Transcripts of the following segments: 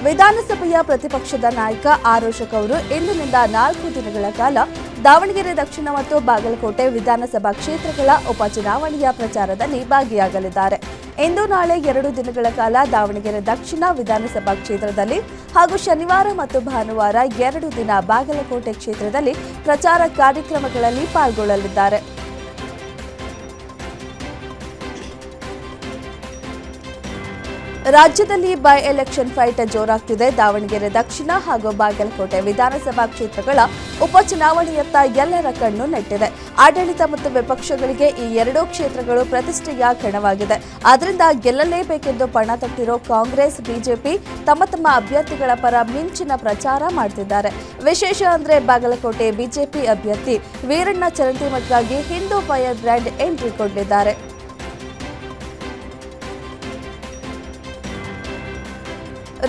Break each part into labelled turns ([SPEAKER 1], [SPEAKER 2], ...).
[SPEAKER 1] ವಿಧಾನಸಭೆಯ ಪ್ರತಿಪಕ್ಷದ ನಾಯಕ ಆರೋಷಕ್ ಅವರು ಇಂದಿನಿಂದ 4 ದಿನಗಳ ಕಾಲ ದಾವಣಗೆರೆ ದಕ್ಷಿಣ ಮತ್ತು ಬಾಗಲಕೋಟೆ ವಿಧಾನಸಭಾ ಕ್ಷೇತ್ರಗಳ ಉಪಚುನಾವಣೆಯ ಪ್ರಚಾರದಲ್ಲಿ ಭಾಗಿಯಾಗಲಿದ್ದಾರೆ. ಇಂದು ನಾಳೆ 2 ದಿನಗಳ ಕಾಲ ದಾವಣಗೆರೆ ದಕ್ಷಿಣ ವಿಧಾನಸಭಾ ಕ್ಷೇತ್ರದಲ್ಲಿ ಹಾಗೂ ಶನಿವಾರ ಮತ್ತು ಭಾನುವಾರ 2 ದಿನ ಬಾಗಲಕೋಟೆ ಕ್ಷೇತ್ರದಲ್ಲಿ ಪ್ರಚಾರ ಕಾರ್ಯಕ್ರಮಗಳಲ್ಲಿ ಪಾಲ್ಗೊಳ್ಳಲಿದ್ದಾರೆ. ರಾಜ್ಯದಲ್ಲಿ ಬೈ ಎಲೆಕ್ಷನ್ ಫೈಟ್ ಜೋರಾಗ್ತಿದೆ. ದಾವಣಗೆರೆ ದಕ್ಷಿಣ ಹಾಗೂ ಬಾಗಲಕೋಟೆ ವಿಧಾನಸಭಾ ಕ್ಷೇತ್ರಗಳ ಉಪಚುನಾವಣೆಯತ್ತ ಎಲ್ಲರ ಕಣ್ಣು ನೆಟ್ಟಿದೆ. ಆಡಳಿತ ಮತ್ತು ವಿಪಕ್ಷಗಳಿಗೆ ಈ 2 ಕ್ಷೇತ್ರಗಳು ಪ್ರತಿಷ್ಠೆಯ ಕಣವಾಗಿದೆ. ಆದ್ದರಿಂದ ಗೆಲ್ಲಲೇಬೇಕೆಂದು ಪಣ ತೊಟ್ಟಿರೋ ಕಾಂಗ್ರೆಸ್, ಬಿಜೆಪಿ ತಮ್ಮ ಅಭ್ಯರ್ಥಿಗಳ ಪರ ಮಿಂಚಿನ ಪ್ರಚಾರ ಮಾಡ್ತಿದ್ದಾರೆ. ವಿಶೇಷ ಅಂದ್ರೆ ಬಾಗಲಕೋಟೆ ಬಿಜೆಪಿ ಅಭ್ಯರ್ಥಿ ವೀರಣ್ಣ ಚರಂತಿಮಠ್ಗಾಗಿ ಹಿಂದೂ ಫೈರ್ ಬ್ರ್ಯಾಂಡ್ ಎಂಟ್ರಿ ಕೊಡಲಿದ್ದಾರೆ.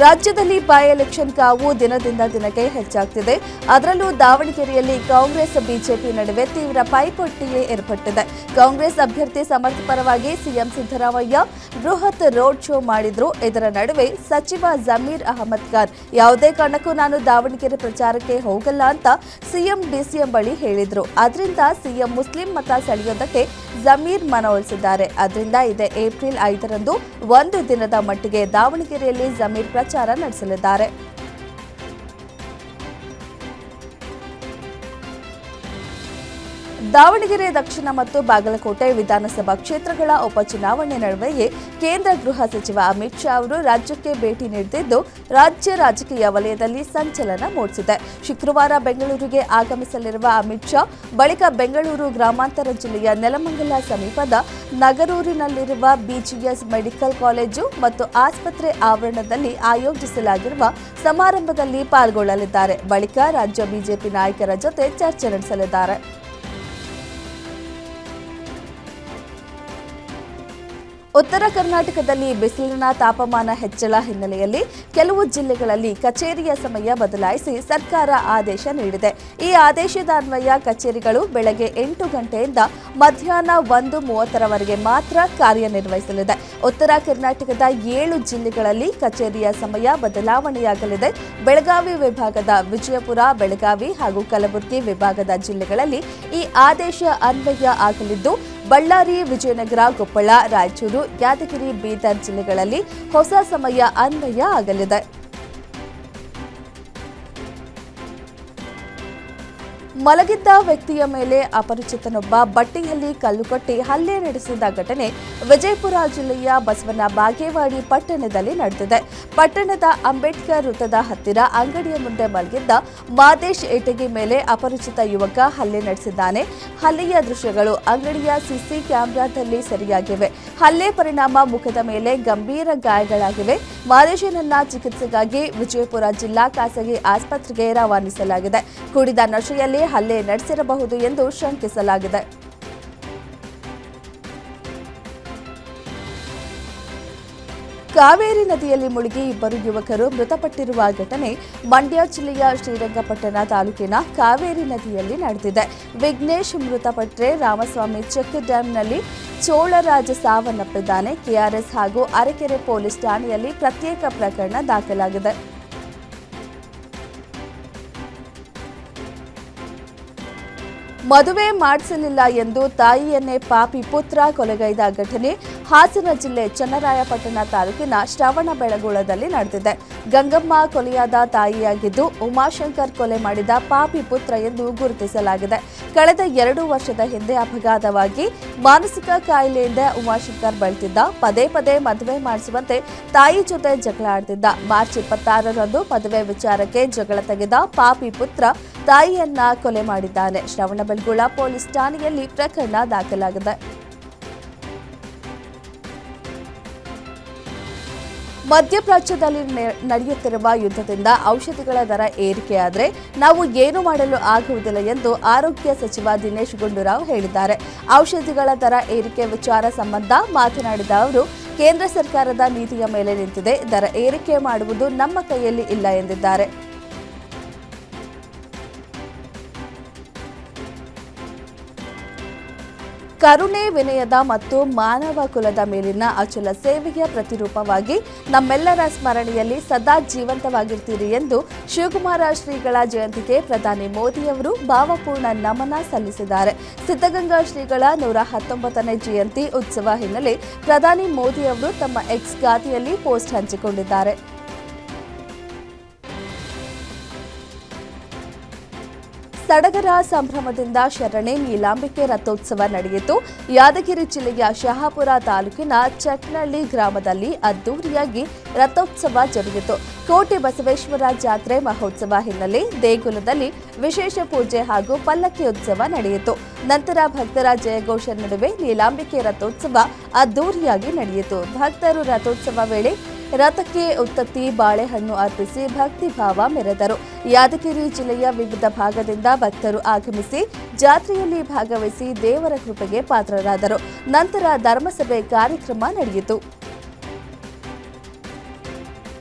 [SPEAKER 1] ರಾಜ್ಯದಲ್ಲಿ ಬೈ ಎಲೆಕ್ಷನ್ ಕಾವು ದಿನದಿಂದ ದಿನಕ್ಕೆ ಹೆಚ್ಚಾಗ್ತಿದೆ. ಅದರಲ್ಲೂ ದಾವಣಗೆರೆಯಲ್ಲಿ ಕಾಂಗ್ರೆಸ್ ಬಿಜೆಪಿ ನಡುವೆ ತೀವ್ರ ಪೈಪೋಟಿಯೇ ಏರ್ಪಟ್ಟಿದೆ. ಕಾಂಗ್ರೆಸ್ ಅಭ್ಯರ್ಥಿ ಸಮರ್ಥ ಪರವಾಗಿ ಸಿಎಂ ಸಿದ್ದರಾಮಯ್ಯ ಬೃಹತ್ ರೋಡ್ ಶೋ ಮಾಡಿದ್ರು. ಇದರ ನಡುವೆ ಸಚಿವ ಜಮೀರ್ ಅಹಮದ್ ಖಾನ್ ಯಾವುದೇ ಕಾರಣಕ್ಕೂ ನಾನು ದಾವಣಗೆರೆ ಪ್ರಚಾರಕ್ಕೆ ಹೋಗಲ್ಲ ಅಂತ ಸಿಎಂ ಡಿಸಿಎಂ ಬಳಿ ಹೇಳಿದ್ರು. ಅದರಿಂದ ಸಿಎಂ ಮುಸ್ಲಿಂ ಮತ ಸೆಳೆಯೋದಕ್ಕೆ ಜಮೀರ್ ಮನವೊಲಿಸಿದ್ದಾರೆ. ಅದರಿಂದ ಇದೇ ಏಪ್ರಿಲ್ 5ರಂದು 1 ದಿನದ ಮಟ್ಟಿಗೆ ದಾವಣಗೆರೆಯಲ್ಲಿ ಜಮೀರ್ ಪ್ರಚಾರ ನಡೆಸಲಿದ್ದಾರೆ. ದಾವಣಗೆರೆ ದಕ್ಷಿಣ ಮತ್ತು ಬಾಗಲಕೋಟೆ ವಿಧಾನಸಭಾ ಕ್ಷೇತ್ರಗಳ ಉಪಚುನಾವಣೆ ನಡುವೆಯೇ ಕೇಂದ್ರ ಗೃಹ ಸಚಿವ ಅಮಿತ್ ಶಾ ಅವರು ರಾಜ್ಯಕ್ಕೆ ಭೇಟಿ ನೀಡುತ್ತಿದ್ದು ರಾಜ್ಯ ರಾಜಕೀಯ ವಲಯದಲ್ಲಿ ಸಂಚಲನ ಮೂಡಿಸಿದೆ. ಶುಕ್ರವಾರ ಬೆಂಗಳೂರಿಗೆ ಆಗಮಿಸಲಿರುವ ಅಮಿತ್ ಶಾ ಬಳಿಕ ಬೆಂಗಳೂರು ಗ್ರಾಮಾಂತರ ಜಿಲ್ಲೆಯ ನೆಲಮಂಗಲ ಸಮೀಪದ ನಗರೂರಿನಲ್ಲಿರುವ ಬಿಜಿಎಸ್ ಮೆಡಿಕಲ್ ಕಾಲೇಜು ಮತ್ತು ಆಸ್ಪತ್ರೆ ಆವರಣದಲ್ಲಿ ಆಯೋಜಿಸಲಾಗಿರುವ ಸಮಾರಂಭದಲ್ಲಿ ಪಾಲ್ಗೊಳ್ಳಲಿದ್ದಾರೆ. ಬಳಿಕ ರಾಜ್ಯ ಬಿಜೆಪಿ ನಾಯಕರ ಜೊತೆ ಚರ್ಚೆ ನಡೆಸಲಿದ್ದಾರೆ. ಉತ್ತರ ಕರ್ನಾಟಕದಲ್ಲಿ ಬಿಸಿಲಿನ ತಾಪಮಾನ ಹೆಚ್ಚಳ ಹಿನ್ನೆಲೆಯಲ್ಲಿ ಕೆಲವು ಜಿಲ್ಲೆಗಳಲ್ಲಿ ಕಚೇರಿಯ ಸಮಯ ಬದಲಾಯಿಸಿ ಸರ್ಕಾರ ಆದೇಶ ನೀಡಿದೆ. ಈ ಆದೇಶದ ಅನ್ವಯ ಕಚೇರಿಗಳು ಬೆಳಗ್ಗೆ 8 ಗಂಟೆಯಿಂದ ಮಧ್ಯಾಹ್ನ 1:30ರವರೆಗೆ ಮಾತ್ರ ಕಾರ್ಯನಿರ್ವಹಿಸಲಿದೆ. ಉತ್ತರ ಕರ್ನಾಟಕದ 7 ಜಿಲ್ಲೆಗಳಲ್ಲಿ ಕಚೇರಿಯ ಸಮಯ ಬದಲಾವಣೆಯಾಗಲಿದೆ. ಬೆಳಗಾವಿ ವಿಭಾಗದ ವಿಜಯಪುರ, ಬೆಳಗಾವಿ ಹಾಗೂ ಕಲಬುರಗಿ ವಿಭಾಗದ ಜಿಲ್ಲೆಗಳಲ್ಲಿ ಈ ಆದೇಶ ಅನ್ವಯ ಆಗಲಿದ್ದು, ಬಳ್ಳಾರಿ, ವಿಜಯನಗರ, ಕೊಪ್ಪಳ, ರಾಯಚೂರು, ಯಾದಗಿರಿ, ಬೀದರ್ ಜಿಲ್ಲೆಗಳಲ್ಲಿ ಹೊಸ ಸಮಯ ಅನ್ವಯ ಆಗಲಿದೆ. ಮಲಗಿದ್ದ ವ್ಯಕ್ತಿಯ ಮೇಲೆ ಅಪರಿಚಿತನೊಬ್ಬ ಬಟ್ಟೆಯಲ್ಲಿ ಕಲ್ಲು ಕಟ್ಟಿ ಹಲ್ಲೆ ನಡೆಸಿದ ಘಟನೆ ವಿಜಯಪುರ ಜಿಲ್ಲೆಯ ಬಸವನ ಬಾಗೇವಾಡಿ ಪಟ್ಟಣದಲ್ಲಿ ನಡೆದಿದೆ. ಪಟ್ಟಣದ ಅಂಬೇಡ್ಕರ್ ವೃತ್ತದ ಹತ್ತಿರ ಅಂಗಡಿಯ ಮುಂದೆ ಮಲಗಿದ್ದ ಮಾದೇಶ್ ಏಟಗಿ ಮೇಲೆ ಅಪರಿಚಿತ ಯುವಕ ಹಲ್ಲೆ ನಡೆಸಿದ್ದಾನೆ. ಹಲ್ಲೆಯ ದೃಶ್ಯಗಳು ಅಂಗಡಿಯ ಸಿಸಿ ಕ್ಯಾಮೆರಾದಲ್ಲಿ ಸೆರೆಯಾಗಿವೆ. ಹಲ್ಲೆ ಪರಿಣಾಮ ಮುಖದ ಮೇಲೆ ಗಂಭೀರ ಗಾಯಗಳಾಗಿವೆ. ಮಾದೇಶನನ್ನ ಚಿಕಿತ್ಸೆಗಾಗಿ ವಿಜಯಪುರ ಜಿಲ್ಲಾ ಖಾಸಗಿ ಆಸ್ಪತ್ರೆಗೆ ರವಾನಿಸಲಾಗಿದೆ. ಕುಡಿದ ನಶೆಯಲ್ಲಿ ಹಲ್ಲೆ ನಡೆಸಿರಬಹುದು ಎಂದು ಶಂಕಿಸಲಾಗಿದೆ. ಕಾವೇರಿ ನದಿಯಲ್ಲಿ ಮುಳುಗಿ 2 ಯುವಕರು ಮೃತಪಟ್ಟಿರುವ ಘಟನೆ ಮಂಡ್ಯ ಜಿಲ್ಲೆಯ ಶ್ರೀರಂಗಪಟ್ಟಣ ತಾಲೂಕಿನ ಕಾವೇರಿ ನದಿಯಲ್ಲಿ ನಡೆದಿದೆ. ವಿಘ್ನೇಶ್ ಮೃತಪಟ್ಟರೆ ರಾಮಸ್ವಾಮಿ ಚೆಕ್ ಡ್ಯಾಂನಲ್ಲಿ ಚೋಳರಾಜ ಸಾವನ್ನಪ್ಪಿದ್ದಾನೆ. ಕೆಆರ್ಎಸ್ ಹಾಗೂ ಅರಕೆರೆ ಪೊಲೀಸ್ ಠಾಣೆಯಲ್ಲಿ ಪ್ರತ್ಯೇಕ ಪ್ರಕರಣ ದಾಖಲಾಗಿದೆ. ಮದುವೆ ಮಾಡಿಸಲಿಲ್ಲ ಎಂದು ತಾಯಿಯನ್ನೇ ಪಾಪಿ ಪುತ್ರ ಕೊಲೆಗೈದ ಘಟನೆ ಹಾಸನ ಜಿಲ್ಲೆ ಚನ್ನರಾಯಪಟ್ಟಣ ತಾಲೂಕಿನ ಶ್ರವಣಬೆಳಗೊಳದಲ್ಲಿ ನಡೆದಿದೆ. ಗಂಗಮ್ಮ ಕೊಲೆಯಾದ ತಾಯಿಯಾಗಿದ್ದು ಉಮಾಶಂಕರ್ ಕೊಲೆ ಮಾಡಿದ ಪಾಪಿ ಪುತ್ರ ಎಂದು ಗುರುತಿಸಲಾಗಿದೆ. ಕಳೆದ 2 ವರ್ಷದ ಹಿಂದೆ ಅಪಘಾತವಾಗಿ ಮಾನಸಿಕ ಕಾಯಿಲೆಯಿಂದ ಉಮಾಶಂಕರ್ ಬಳಲ್ತಿದ್ದ. ಪದೇ ಪದೇ ಮದುವೆ ಮಾಡಿಸುವಂತೆ ತಾಯಿ ಜೊತೆ ಜಗಳ ಆಡ್ತಿದ್ದ. ಮಾರ್ಚ್ 26ರಂದು ಮದುವೆ ವಿಚಾರಕ್ಕೆ ಜಗಳ ತೆಗೆದ ಪಾಪಿ ಪುತ್ರ ತಾಯಿಯನ್ನ ಕೊಲೆ ಮಾಡಿದ್ದಾನೆ. ಶ್ರವಣಬೆಳಗೊಳ ಪೊಲೀಸ್ ಠಾಣೆಯಲ್ಲಿ ಪ್ರಕರಣ ದಾಖಲಾಗಿದೆ. ಮಧ್ಯಪ್ರಾಚ್ಯದಲ್ಲಿ ನಡೆಯುತ್ತಿರುವ ಯುದ್ಧದಿಂದ ಔಷಧಿಗಳ ದರ ಏರಿಕೆಯಾದರೆ ನಾವು ಏನು ಮಾಡಲು ಆಗುವುದಿಲ್ಲ ಎಂದು ಆರೋಗ್ಯ ಸಚಿವ ದಿನೇಶ್ ಗುಂಡೂರಾವ್ ಹೇಳಿದ್ದಾರೆ. ಔಷಧಿಗಳ ದರ ಏರಿಕೆ ವಿಚಾರ ಸಂಬಂಧ ಮಾತನಾಡಿದ ಅವರು, ಕೇಂದ್ರ ಸರ್ಕಾರದ ನೀತಿಯ ಮೇಲೆ ನಿಂತಿದೆ. ದರ ಏರಿಕೆ ಮಾಡುವುದು ನಮ್ಮ ಕೈಯಲ್ಲಿ ಇಲ್ಲ ಎಂದಿದ್ದಾರೆ. ಕರುಣೆ, ವಿನಯದ ಮತ್ತು ಮಾನವ ಕುಲದ ಮೇಲಿನ ಅಚಲ ಸೇವೆಯ ಪ್ರತಿರೂಪವಾಗಿ ನಮ್ಮೆಲ್ಲರ ಸ್ಮರಣೆಯಲ್ಲಿ ಸದಾ ಜೀವಂತವಾಗಿರ್ತೀರಿ ಎಂದು ಶಿವಕುಮಾರ ಶ್ರೀಗಳ ಜಯಂತಿಗೆ ಪ್ರಧಾನಿ ಮೋದಿಯವರು ಭಾವಪೂರ್ಣ ನಮನ ಸಲ್ಲಿಸಿದ್ದಾರೆ. ಸಿದ್ಧಗಂಗಾ ಶ್ರೀಗಳ 119ನೇ ಜಯಂತಿ ಉತ್ಸವ ಹಿನ್ನೆಲೆ ಪ್ರಧಾನಿ ಮೋದಿಯವರು ತಮ್ಮ ಎಕ್ಸ್ ಖಾತೆಯಲ್ಲಿ ಪೋಸ್ಟ್ ಹಂಚಿಕೊಂಡಿದ್ದಾರೆ. ಸಡಗರ ಸಂಭ್ರಮದಿಂದ ಶರಣೆ ನೀಲಾಂಬಿಕೆ ರಥೋತ್ಸವ ನಡೆಯಿತು. ಯಾದಗಿರಿ ಜಿಲ್ಲೆಯ ಶಹಾಪುರ ತಾಲೂಕಿನ ಚಟ್ನಳ್ಳಿ ಗ್ರಾಮದಲ್ಲಿ ಅದ್ದೂರಿಯಾಗಿ ರಥೋತ್ಸವ ಜರುಗಿತು. ಕೋಟೆ ಬಸವೇಶ್ವರ ಜಾತ್ರೆ ಮಹೋತ್ಸವ ಹಿನ್ನೆಲೆ ದೇಗುಲದಲ್ಲಿ ವಿಶೇಷ ಪೂಜೆ ಹಾಗೂ ಪಲ್ಲಕ್ಕಿ ಉತ್ಸವ ನಡೆಯಿತು. ನಂತರ ಭಕ್ತರ ಜಯಘೋಷ ನಡುವೆ ನೀಲಾಂಬಿಕೆ ರಥೋತ್ಸವ ಅದ್ದೂರಿಯಾಗಿ ನಡೆಯಿತು. ಭಕ್ತರು ರಥೋತ್ಸವ ವೇಳೆ ರಥಕ್ಕೆ ಉತ್ತತ್ತಿ, ಬಾಳೆಹಣ್ಣು ಅರ್ಪಿಸಿ ಭಕ್ತಿ ಭಾವ ಮೆರೆದರು. ಯಾದಗಿರಿ ಜಿಲ್ಲೆಯ ವಿವಿಧ ಭಾಗದಿಂದ ಭಕ್ತರು ಆಗಮಿಸಿ ಜಾತ್ರೆಯಲ್ಲಿ ಭಾಗವಹಿಸಿ ದೇವರ ಕೃಪೆಗೆ ಪಾತ್ರರಾದರು. ನಂತರ ಧರ್ಮಸಭೆ ಕಾರ್ಯಕ್ರಮ ನಡೆಯಿತು.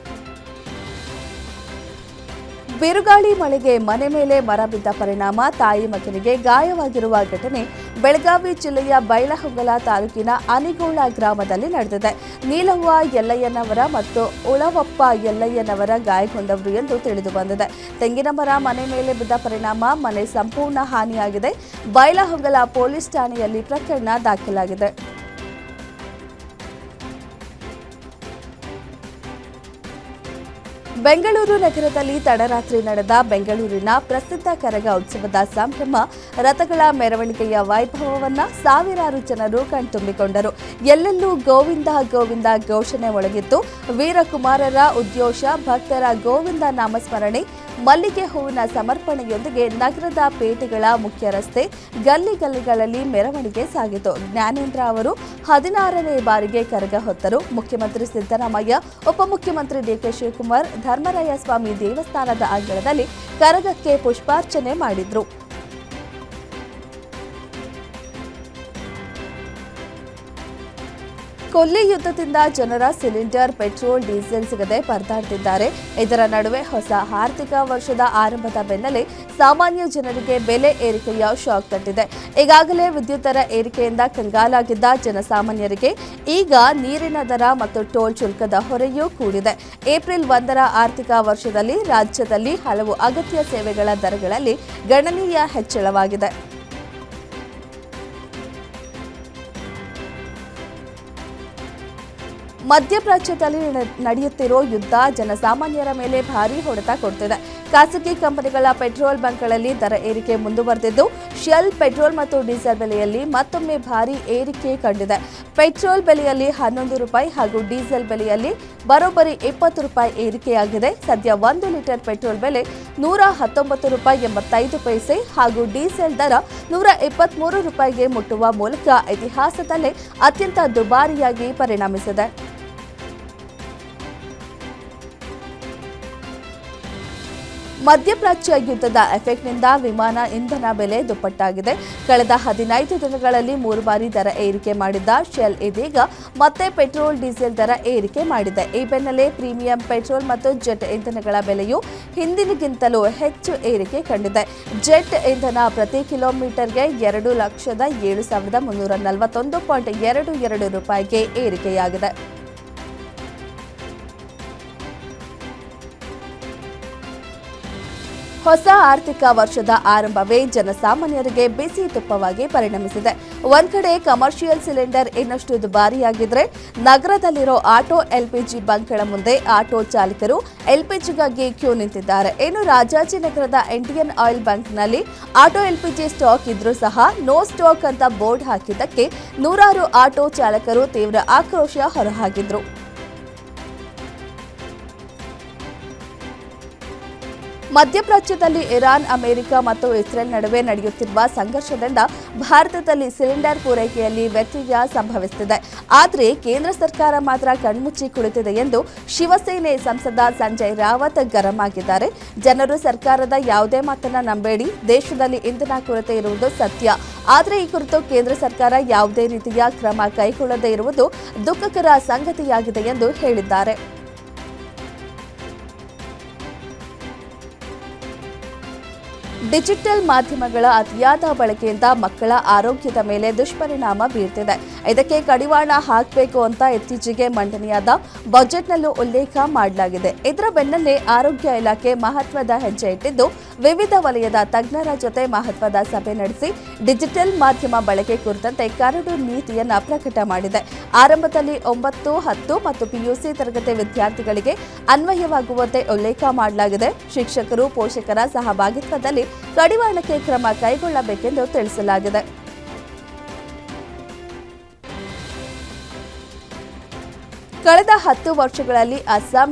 [SPEAKER 1] ಬಿರುಗಾಳಿ ಮಳೆಗೆ ಮನೆ ಮೇಲೆ ಮರ ಬಿದ್ದ ಪರಿಣಾಮ ತಾಯಿ ಮಗನಿಗೆ ಗಾಯವಾಗಿರುವ ಘಟನೆ ಬೆಳಗಾವಿ ಜಿಲ್ಲೆಯ ಬೈಲಹೊಂಗಲ ತಾಲೂಕಿನ ಅನಿಗೋಳ ಗ್ರಾಮದಲ್ಲಿ ನಡೆದಿದೆ. ನೀಲವ್ವ ಯಲ್ಲಯ್ಯನವರ ಮತ್ತು ಉಳವಪ್ಪ ಯಲ್ಲಯ್ಯನವರ ಗಾಯಗೊಂಡವರು ಎಂದು ತಿಳಿದು ಬಂದಿದೆ. ತೆಂಗಿನ ಮರ ಮನೆ ಮೇಲೆ ಬಿದ್ದ ಪರಿಣಾಮ ಮನೆ ಸಂಪೂರ್ಣ ಹಾನಿಯಾಗಿದೆ. ಬೈಲಹೊಂಗಲ ಪೊಲೀಸ್ ಠಾಣೆಯಲ್ಲಿ ಪ್ರಕರಣ ದಾಖಲಾಗಿದೆ. ಬೆಂಗಳೂರು ನಗರದಲ್ಲಿ ತಡರಾತ್ರಿ ನಡೆದ ಬೆಂಗಳೂರಿನ ಪ್ರಸಿದ್ಧ ಕರಗ ಉತ್ಸವದ ಸಂಭ್ರಮ ರಥಗಳ ಮೆರವಣಿಗೆಯ ವೈಭವವನ್ನ ಸಾವಿರಾರು ಜನರು ಕಣ್ತುಂಬಿಕೊಂಡರು. ಎಲ್ಲೆಲ್ಲೂ ಗೋವಿಂದ ಗೋವಿಂದ ಘೋಷಣೆ ಮೊಳಗಿತ್ತು. ವೀರಕುಮಾರರ ಉದ್ಘೋಷ, ಭಕ್ತರ ಗೋವಿಂದ ನಾಮಸ್ಮರಣೆ, ಮಲ್ಲಿಗೆ ಹೂವಿನ ಸಮರ್ಪಣೆಯೊಂದಿಗೆ ನಗರದ ಪೇಟೆಗಳ ಮುಖ್ಯ ರಸ್ತೆ, ಗಲ್ಲಿಗಳಲ್ಲಿ ಮೆರವಣಿಗೆ ಸಾಗಿತು. ಜ್ಞಾನೇಂದ್ರ ಅವರು 16ನೇ ಬಾರಿಗೆ ಕರಗ ಹೊತ್ತರು. ಮುಖ್ಯಮಂತ್ರಿ ಸಿದ್ದರಾಮಯ್ಯ, ಉಪಮುಖ್ಯಮಂತ್ರಿ ಡಿಕೆ ಶಿವಕುಮಾರ್ ಧರ್ಮರಾಯ ಸ್ವಾಮಿ ದೇವಸ್ಥಾನದ ಅಂಗಳದಲ್ಲಿ ಕರಗಕ್ಕೆ ಪುಷ್ಪಾರ್ಚನೆ ಮಾಡಿದ್ರು. ಕೊಲ್ಲಿ ಯುದ್ಧದಿಂದ ಜನರ ಸಿಲಿಂಡರ್, ಪೆಟ್ರೋಲ್, ಡೀಸೆಲ್ ಸಿಗದೆ ಪರದಾಡ್ತಿದ್ದಾರೆ. ಇದರ ನಡುವೆ ಹೊಸ ಆರ್ಥಿಕ ವರ್ಷದ ಆರಂಭದ ಬೆನ್ನಲ್ಲೇ ಸಾಮಾನ್ಯ ಜನರಿಗೆ ಬೆಲೆ ಏರಿಕೆಯ ಶಾಕ್ ತಟ್ಟಿದೆ. ಈಗಾಗಲೇ ವಿದ್ಯುತ್ ದರ ಏರಿಕೆಯಿಂದ ಕಂಗಾಲಾಗಿದ್ದ ಜನಸಾಮಾನ್ಯರಿಗೆ ಈಗ ನೀರಿನ ದರ ಮತ್ತು ಟೋಲ್ ಶುಲ್ಕದ ಹೊರೆಯೂ ಕೂಡಿದೆ. ಏಪ್ರಿಲ್ 1ರ ಆರ್ಥಿಕ ವರ್ಷದಲ್ಲಿ ರಾಜ್ಯದಲ್ಲಿ ಹಲವು ಅಗತ್ಯ ಸೇವೆಗಳ ದರಗಳಲ್ಲಿ ಗಣನೀಯ ಹೆಚ್ಚಳವಾಗಿದೆ. ಮಧ್ಯಪ್ರಾಚ್ಯದಲ್ಲಿ ನಡೆಯುತ್ತಿರೋ ಯುದ್ಧ ಜನಸಾಮಾನ್ಯರ ಮೇಲೆ ಭಾರೀ ಹೊಡೆತ ಕೊಡ್ತಿದೆ. ಖಾಸಗಿ ಕಂಪನಿಗಳ ಪೆಟ್ರೋಲ್ ಬಂಕ್ಗಳಲ್ಲಿ ದರ ಏರಿಕೆ ಮುಂದುವರೆದಿದ್ದು, ಶೆಲ್ ಪೆಟ್ರೋಲ್ ಮತ್ತು ಡೀಸೆಲ್ ಬೆಲೆಯಲ್ಲಿ ಮತ್ತೊಮ್ಮೆ ಭಾರೀ ಏರಿಕೆ ಕಂಡಿದೆ. ಪೆಟ್ರೋಲ್ ಬೆಲೆಯಲ್ಲಿ 11 ರೂಪಾಯಿ ಹಾಗೂ ಡೀಸೆಲ್ ಬೆಲೆಯಲ್ಲಿ ಬರೋಬ್ಬರಿ 20 ರೂಪಾಯಿ ಏರಿಕೆಯಾಗಿದೆ. ಸದ್ಯ 1 ಲೀಟರ್ ಪೆಟ್ರೋಲ್ ಬೆಲೆ 119 ರೂಪಾಯಿ 85 ಪೈಸೆ ಹಾಗೂ ಡೀಸೆಲ್ ದರ 123 ರೂಪಾಯಿಗೆ ಮುಟ್ಟುವ ಮೂಲಕ ಇತಿಹಾಸದಲ್ಲೇ ಅತ್ಯಂತ ದುಬಾರಿಯಾಗಿ ಪರಿಣಮಿಸಿದೆ. ಮಧ್ಯಪ್ರಾಚ್ಯ ಯುದ್ಧದ ಎಫೆಕ್ಟ್ನಿಂದ ವಿಮಾನ ಇಂಧನ ಬೆಲೆ ದುಪ್ಪಟ್ಟಾಗಿದೆ. ಕಳೆದ 15 ದಿನಗಳಲ್ಲಿ 3 ಬಾರಿ ದರ ಏರಿಕೆ ಮಾಡಿದ್ದ ಶೆಲ್ ಇದೀಗ ಮತ್ತೆ ಪೆಟ್ರೋಲ್, ಡೀಸೆಲ್ ದರ ಏರಿಕೆ ಮಾಡಿದೆ. ಈ ಬೆನ್ನಲ್ಲೇ ಪ್ರೀಮಿಯಂ ಪೆಟ್ರೋಲ್ ಮತ್ತು ಜೆಟ್ ಇಂಧನಗಳ ಬೆಲೆಯು ಹಿಂದಿನಗಿಂತಲೂ ಹೆಚ್ಚು ಏರಿಕೆ ಕಂಡಿದೆ. ಜೆಟ್ ಇಂಧನ ಪ್ರತಿ ಕಿಲೋಮೀಟರ್ಗೆ 2,07,341.22 ರೂಪಾಯಿಗೆ ಏರಿಕೆಯಾಗಿದೆ. ಹೊಸ ಆರ್ಥಿಕ ವರ್ಷದ ಆರಂಭವೇ ಜನಸಾಮಾನ್ಯರಿಗೆ ಬಿಸಿ ತುಪ್ಪವಾಗಿ ಪರಿಣಮಿಸಿದೆ. ಒಂದ್ ಕಡೆ ಕಮರ್ಷಿಯಲ್ ಸಿಲಿಂಡರ್ ಇನ್ನಷ್ಟು ದುಬಾರಿಯಾಗಿದ್ರೆ, ನಗರದಲ್ಲಿರೋ ಆಟೋ ಎಲ್ಪಿಜಿ ಬಂಕ್ಗಳ ಮುಂದೆ ಆಟೋ ಚಾಲಕರು ಎಲ್ಪಿಜಿಗಾಗಿ ಕ್ಯೂ ನಿಂತಿದ್ದಾರೆ. ಇನ್ನು ರಾಜಾಜಿನಗರದ ಇಂಡಿಯನ್ ಆಯಿಲ್ ಬಂಕ್ನಲ್ಲಿ ಆಟೋ ಎಲ್ಪಿಜಿ ಸ್ಟಾಕ್ ಇದ್ರೂ ಸಹ ನೋ ಸ್ಟಾಕ್ ಅಂತ ಬೋರ್ಡ್ ಹಾಕಿದ್ದಕ್ಕೆ ನೂರಾರು ಆಟೋ ಚಾಲಕರು ತೀವ್ರ ಆಕ್ರೋಶ ಹೊರಹಾಕಿದ್ರು. ಮಧ್ಯಪ್ರಾಚ್ಯದಲ್ಲಿ ಇರಾನ್, ಅಮೆರಿಕ ಮತ್ತು ಇಸ್ರೇಲ್ ನಡುವೆ ನಡೆಯುತ್ತಿರುವ ಸಂಘರ್ಷದಿಂದ ಭಾರತದಲ್ಲಿ ಸಿಲಿಂಡರ್ ಪೂರೈಕೆಯಲ್ಲಿ ವ್ಯತ್ಯಯ ಸಂಭವಿಸುತ್ತಿದೆ. ಆದರೆ ಕೇಂದ್ರ ಸರ್ಕಾರ ಮಾತ್ರ ಕಣ್ಮುಚ್ಚಿ ಕುಳಿತಿದೆ ಎಂದು ಶಿವಸೇನೆ ಸಂಸದ ಸಂಜಯ್ ರಾವತ್ ಗರಂ ಆಗಿದ್ದಾರೆ. ಜನರು ಸರ್ಕಾರದ ಯಾವುದೇ ಮಾತನ್ನ ನಂಬೇಡಿ, ದೇಶದಲ್ಲಿ ಇಂಧನ ಕೊರತೆ ಇರುವುದು ಸತ್ಯ. ಆದರೆ ಈ ಕುರಿತು ಕೇಂದ್ರ ಸರ್ಕಾರ ಯಾವುದೇ ರೀತಿಯ ಕ್ರಮ ಕೈಗೊಳ್ಳದೇ ಇರುವುದು ದುಃಖಕರ ಸಂಗತಿಯಾಗಿದೆ ಎಂದು ಹೇಳಿದ್ದಾರೆ. ಡಿಜಿಟಲ್ ಮಾಧ್ಯಮಗಳ ಅತಿಯಾದ ಬಳಕೆಯಿಂದ ಮಕ್ಕಳ ಆರೋಗ್ಯದ ಮೇಲೆ ದುಷ್ಪರಿಣಾಮ ಬೀರ್ತಿದೆ. ಇದಕ್ಕೆ ಕಡಿವಾಣ ಹಾಕಬೇಕು ಅಂತ ಇತ್ತೀಚೆಗೆ ಮಂಡನೆಯಾದ ಬಜೆಟ್ನಲ್ಲೂ ಉಲ್ಲೇಖ ಮಾಡಲಾಗಿದೆ. ಇದರ ಬೆನ್ನಲ್ಲೇ ಆರೋಗ್ಯ ಇಲಾಖೆ ಮಹತ್ವದ ಹೆಜ್ಜೆ ಇಟ್ಟಿದ್ದು, ವಿವಿಧ ವಲಯದ ತಜ್ಞರ ಜೊತೆ ಮಹತ್ವದ ಸಭೆ ನಡೆಸಿ ಡಿಜಿಟಲ್ ಮಾಧ್ಯಮ ಬಳಕೆ ಕುರಿತಂತೆ ಕರಡು ನೀತಿಯನ್ನ ಪ್ರಕಟ ಮಾಡಿದೆ. ಆರಂಭದಲ್ಲಿ 9, 10 ಮತ್ತು ಪಿಯುಸಿ ತರಗತಿ ವಿದ್ಯಾರ್ಥಿಗಳಿಗೆ ಅನ್ವಯವಾಗುವಂತೆ ಉಲ್ಲೇಖ ಮಾಡಲಾಗಿದೆ. ಶಿಕ್ಷಕರು, ಪೋಷಕರ ಸಹಭಾಗಿತ್ವದಲ್ಲಿ ಕಡಿವಾಣಕ್ಕೆ ಕ್ರಮ ಕೈಗೊಳ್ಳಬೇಕೆಂದು ತಿಳಿಸಲಾಗಿದೆ. ಕಳೆದ 10 ವರ್ಷಗಳಲ್ಲಿ ಅಸ್ಸಾಂ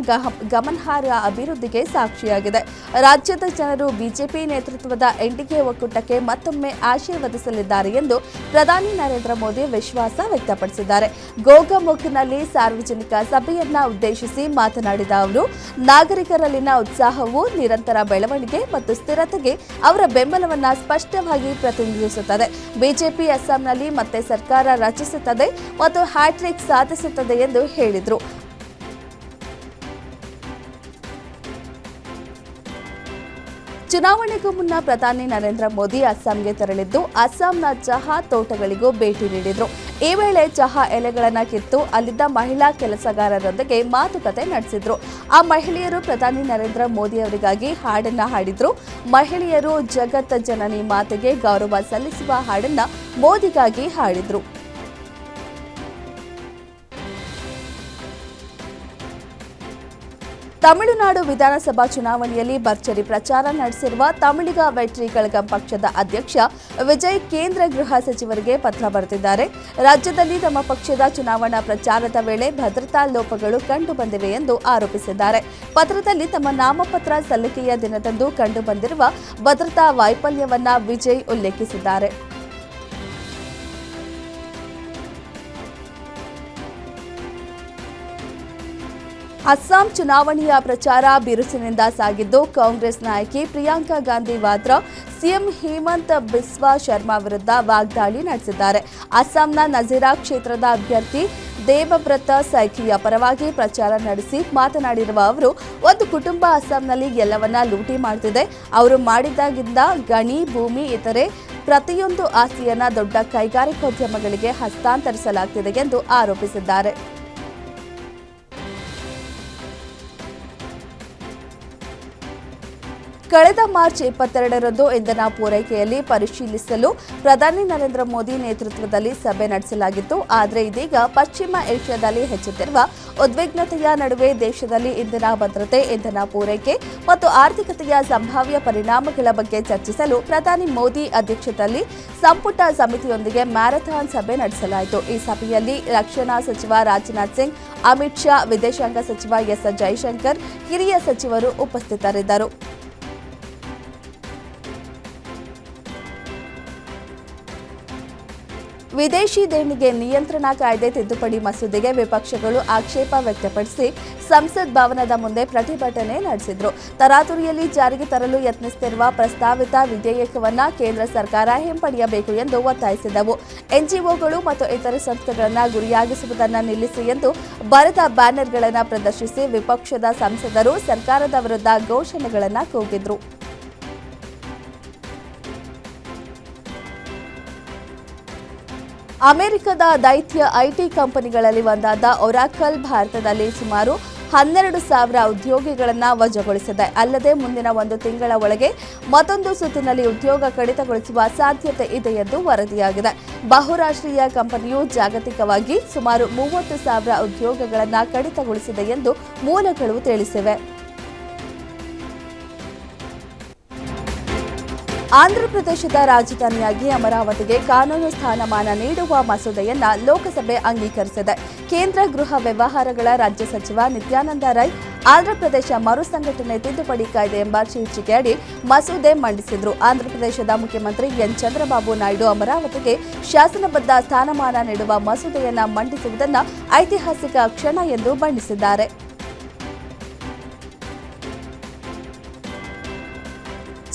[SPEAKER 1] ಗಮನಾರ್ಹ ಅಭಿವೃದ್ಧಿಗೆ ಸಾಕ್ಷಿಯಾಗಿದೆ. ರಾಜ್ಯದ ಜನರು ಬಿಜೆಪಿ ನೇತೃತ್ವದ ಎನ್ಡಿಎ ಒಕ್ಕೂಟಕ್ಕೆ ಮತ್ತೊಮ್ಮೆ ಆಶೀರ್ವದಿಸಲಿದ್ದಾರೆ ಎಂದು ಪ್ರಧಾನಿ ನರೇಂದ್ರ ಮೋದಿ ವಿಶ್ವಾಸ ವ್ಯಕ್ತಪಡಿಸಿದ್ದಾರೆ. ಗೋಗಮುಖ್ನಲ್ಲಿ ಸಾರ್ವಜನಿಕ ಸಭೆಯನ್ನ ಉದ್ದೇಶಿಸಿ ಮಾತನಾಡಿದ ಅವರು, ನಾಗರಿಕರಲ್ಲಿನ ಉತ್ಸಾಹವು ನಿರಂತರ ಬೆಳವಣಿಗೆ ಮತ್ತು ಸ್ಥಿರತೆಗೆ ಅವರ ಬೆಂಬಲವನ್ನು ಸ್ಪಷ್ಟವಾಗಿ ಪ್ರತಿನಿಧಿಸುತ್ತದೆ. ಬಿಜೆಪಿ ಅಸ್ಸಾಂನಲ್ಲಿ ಮತ್ತೆ ಸರ್ಕಾರ ರಚಿಸುತ್ತದೆ ಮತ್ತು ಹ್ಯಾಟ್ರಿಕ್ ಸಾಧಿಸುತ್ತದೆ ಎಂದು ಹೇಳಿದರು. ಚುನಾವಣೆಗೂ ಮುನ್ನ ಪ್ರಧಾನಿ ನರೇಂದ್ರ ಮೋದಿ ಅಸ್ಸಾಂಗೆ ತೆರಳಿದ್ದು, ಅಸ್ಸಾಂನ ಚಹಾ ತೋಟಗಳಿಗೂ ಭೇಟಿ ನೀಡಿದರು. ಈ ವೇಳೆ ಚಹಾ ಎಲೆಗಳನ್ನು ಕಿತ್ತು ಅಲ್ಲಿದ್ದ ಮಹಿಳಾ ಕೆಲಸಗಾರರೊಂದಿಗೆ ಮಾತುಕತೆ ನಡೆಸಿದ್ರು. ಆ ಮಹಿಳೆಯರು ಪ್ರಧಾನಿ ನರೇಂದ್ರ ಮೋದಿ ಅವರಿಗಾಗಿ ಹಾಡನ್ನ ಹಾಡಿದ್ರು. ಮಹಿಳೆಯರು ಜಗತ್ ಜನನಿ ಮಾತೆಗೆ ಗೌರವ ಸಲ್ಲಿಸುವ ಹಾಡನ್ನ ಮೋದಿಗಾಗಿ ಹಾಡಿದ್ರು. ತಮಿಳುನಾಡು ವಿಧಾನಸಭಾ ಚುನಾವಣೆಯಲ್ಲಿ ಭರ್ಜರಿ ಪ್ರಚಾರ ನಡೆಸಿರುವ ತಮಿಳಿಗ ವೆಟ್ರಿ ಕಳಗಂ ಪಕ್ಷದ ಅಧ್ಯಕ್ಷ ವಿಜಯ್ ಕೇಂದ್ರ ಗೃಹ ಸಚಿವರಿಗೆ ಪತ್ರ ಬರೆದಿದ್ದಾರೆ. ರಾಜ್ಯದಲ್ಲಿ ತಮ್ಮ ಪಕ್ಷದ ಚುನಾವಣಾ ಪ್ರಚಾರದ ವೇಳೆ ಭದ್ರತಾ ಲೋಪಗಳು ಕಂಡುಬಂದಿವೆ ಎಂದು ಆರೋಪಿಸಿದ್ದಾರೆ. ಪತ್ರದಲ್ಲಿ ತಮ್ಮ ನಾಮಪತ್ರ ಸಲ್ಲಿಕೆಯ ದಿನದಂದು ಕಂಡುಬಂದಿರುವ ಭದ್ರತಾ ವೈಫಲ್ಯವನ್ನ ವಿಜಯ್ ಉಲ್ಲೇಖಿಸಿದ್ದಾರೆ. ಅಸ್ಸಾಂ ಚುನಾವಣೆಯ ಪ್ರಚಾರ ಬಿರುಸಿನಿಂದ ಸಾಗಿದ್ದು, ಕಾಂಗ್ರೆಸ್ ನಾಯಕಿ ಪ್ರಿಯಾಂಕಾ ಗಾಂಧಿ ವಾದ್ರಾ ಸಿಎಂ ಹೇಮಂತ್ ಬಿಸ್ವಾ ಶರ್ಮಾ ವಿರುದ್ಧ ವಾಗ್ದಾಳಿ ನಡೆಸಿದ್ದಾರೆ. ಅಸ್ಸಾಂನ ನಜೀರಾ ಕ್ಷೇತ್ರದ ಅಭ್ಯರ್ಥಿ ದೇವವ್ರತ ಸೈಕಿಯ ಪರವಾಗಿ ಪ್ರಚಾರ ನಡೆಸಿ ಮಾತನಾಡಿರುವ ಅವರು, ಒಂದು ಕುಟುಂಬ ಅಸ್ಸಾಂನಲ್ಲಿ ಎಲ್ಲವನ್ನ ಲೂಟಿ ಮಾಡುತ್ತಿದೆ. ಅವರು ಮಾಡಿದಾಗಿಂದ ಗಣಿ, ಭೂಮಿ, ಇತರೆ ಪ್ರತಿಯೊಂದು ಆಸ್ತಿಯನ್ನ ದೊಡ್ಡ ಕೈಗಾರಿಕೋದ್ಯಮಗಳಿಗೆ ಹಸ್ತಾಂತರಿಸಲಾಗುತ್ತಿದೆ ಎಂದು ಆರೋಪಿಸಿದ್ದಾರೆ. ಕಳೆದ ಮಾರ್ಚ್ 22ರಂದು ಇಂಧನ ಪೂರೈಕೆಯಲ್ಲಿ ಪರಿಶೀಲಿಸಲು ಪ್ರಧಾನಿ ನರೇಂದ್ರ ಮೋದಿ ನೇತೃತ್ವದಲ್ಲಿ ಸಭೆ ನಡೆಸಲಾಗಿತ್ತು. ಆದರೆ ಇದೀಗ ಪಶ್ಚಿಮ ಏಷ್ಯಾದಲ್ಲಿ ಹೆಚ್ಚುತ್ತಿರುವ ಉದ್ವಿಗ್ನತೆಯ ನಡುವೆ ದೇಶದಲ್ಲಿ ಇಂಧನ ಭದ್ರತೆ, ಇಂಧನ ಪೂರೈಕೆ ಮತ್ತು ಆರ್ಥಿಕತೆಯ ಸಂಭಾವ್ಯ ಪರಿಣಾಮಗಳ ಬಗ್ಗೆ ಚರ್ಚಿಸಲು ಪ್ರಧಾನಿ ಮೋದಿ ಅಧ್ಯಕ್ಷತೆಯಲ್ಲಿ ಸಂಪುಟ ಸಮಿತಿಯೊಂದಿಗೆ ಮ್ಯಾರಥಾನ್ ಸಭೆ ನಡೆಸಲಾಯಿತು. ಈ ಸಭೆಯಲ್ಲಿ ರಕ್ಷಣಾ ಸಚಿವ ರಾಜನಾಥ್ ಸಿಂಗ್, ಅಮಿತ್ ಶಾ, ವಿದೇಶಾಂಗ ಸಚಿವ ಎಸ್ ಜೈಶಂಕರ್, ಹಿರಿಯ ಸಚಿವರು ಉಪಸ್ಥಿತರಿದ್ದರು. ವಿದೇಶಿ ದೇಣಿಗೆ ನಿಯಂತ್ರಣ ಕಾಯ್ದೆ ತಿದ್ದುಪಡಿ ಮಸೂದೆಗೆ ವಿಪಕ್ಷಗಳು ಆಕ್ಷೇಪ ವ್ಯಕ್ತಪಡಿಸಿ ಸಂಸತ್ ಭವನದ ಮುಂದೆ ಪ್ರತಿಭಟನೆ ನಡೆಸಿದರು. ತರಾತುರಿಯಲ್ಲಿ ಜಾರಿಗೆ ತರಲು ಯತ್ನಿಸುತ್ತಿರುವ ಪ್ರಸ್ತಾವಿತ ವಿಧೇಯಕವನ್ನು ಕೇಂದ್ರ ಸರ್ಕಾರ ಹಿಂಪಡೆಯಬೇಕು ಎಂದು ಒತ್ತಾಯಿಸಿದವು. ಎನ್ಜಿಒಗಳು ಮತ್ತು ಇತರೆ ಸಂಸ್ಥೆಗಳನ್ನು ಗುರಿಯಾಗಿಸುವುದನ್ನು ನಿಲ್ಲಿಸಿ ಎಂದು ಬರೆದ ಬ್ಯಾನರ್ಗಳನ್ನು ಪ್ರದರ್ಶಿಸಿ ವಿಪಕ್ಷದ ಸಂಸದರು ಸರ್ಕಾರದ ವಿರುದ್ಧ ಘೋಷಣೆಗಳನ್ನು ಕೂಗಿದ್ರು. ಅಮೆರಿಕದ ದೈತ್ಯ ಐಟಿ ಕಂಪನಿಗಳಲ್ಲಿ ಒಂದಾದ ಒರಾಕಲ್ ಭಾರತದಲ್ಲಿ ಸುಮಾರು 12,000 ಉದ್ಯೋಗಿಗಳನ್ನು ವಜಾಗೊಳಿಸಿದೆ. ಅಲ್ಲದೆ ಮುಂದಿನ 1 ತಿಂಗಳ ಒಳಗೆ ಮತ್ತೊಂದು ಸುತ್ತಿನಲ್ಲಿ ಉದ್ಯೋಗ ಕಡಿತಗೊಳಿಸುವ ಸಾಧ್ಯತೆ ಇದೆ ಎಂದು ವರದಿಯಾಗಿದೆ. ಬಹುರಾಷ್ಟ್ರೀಯ ಕಂಪನಿಯು ಜಾಗತಿಕವಾಗಿ ಸುಮಾರು 30,000 ಉದ್ಯೋಗಗಳನ್ನು ಕಡಿತಗೊಳಿಸಿದೆ ಎಂದು ಮೂಲಗಳು ತಿಳಿಸಿವೆ. ಆಂಧ್ರಪ್ರದೇಶದ ರಾಜಧಾನಿಯಾಗಿ ಅಮರಾವತಿಗೆ ಕಾನೂನು ಸ್ಥಾನಮಾನ ನೀಡುವ ಮಸೂದೆಯನ್ನ ಲೋಕಸಭೆ ಅಂಗೀಕರಿಸಿದೆ. ಕೇಂದ್ರ ಗೃಹ ವ್ಯವಹಾರಗಳ ರಾಜ್ಯ ಸಚಿವ ನಿತ್ಯಾನಂದ ರೈ ಆಂಧ್ರಪ್ರದೇಶ ಮರುಸಂಘಟನೆ ತಿದ್ದುಪಡಿ ಕಾಯ್ದೆ ಎಂಬ ಶೀರ್ಷಿಕೆಯಡಿ ಮಸೂದೆ ಮಂಡಿಸಿದರು. ಆಂಧ್ರಪ್ರದೇಶದ ಮುಖ್ಯಮಂತ್ರಿ ಎನ್ ಚಂದ್ರಬಾಬು ನಾಯ್ಡು ಅಮರಾವತಿಗೆ ಶಾಸನಬದ್ಧ ಸ್ಥಾನಮಾನ ನೀಡುವ ಮಸೂದೆಯನ್ನ ಮಂಡಿಸುವುದನ್ನು ಐತಿಹಾಸಿಕ ಕ್ಷಣ ಎಂದು ಬಣ್ಣಿಸಿದ್ದಾರೆ.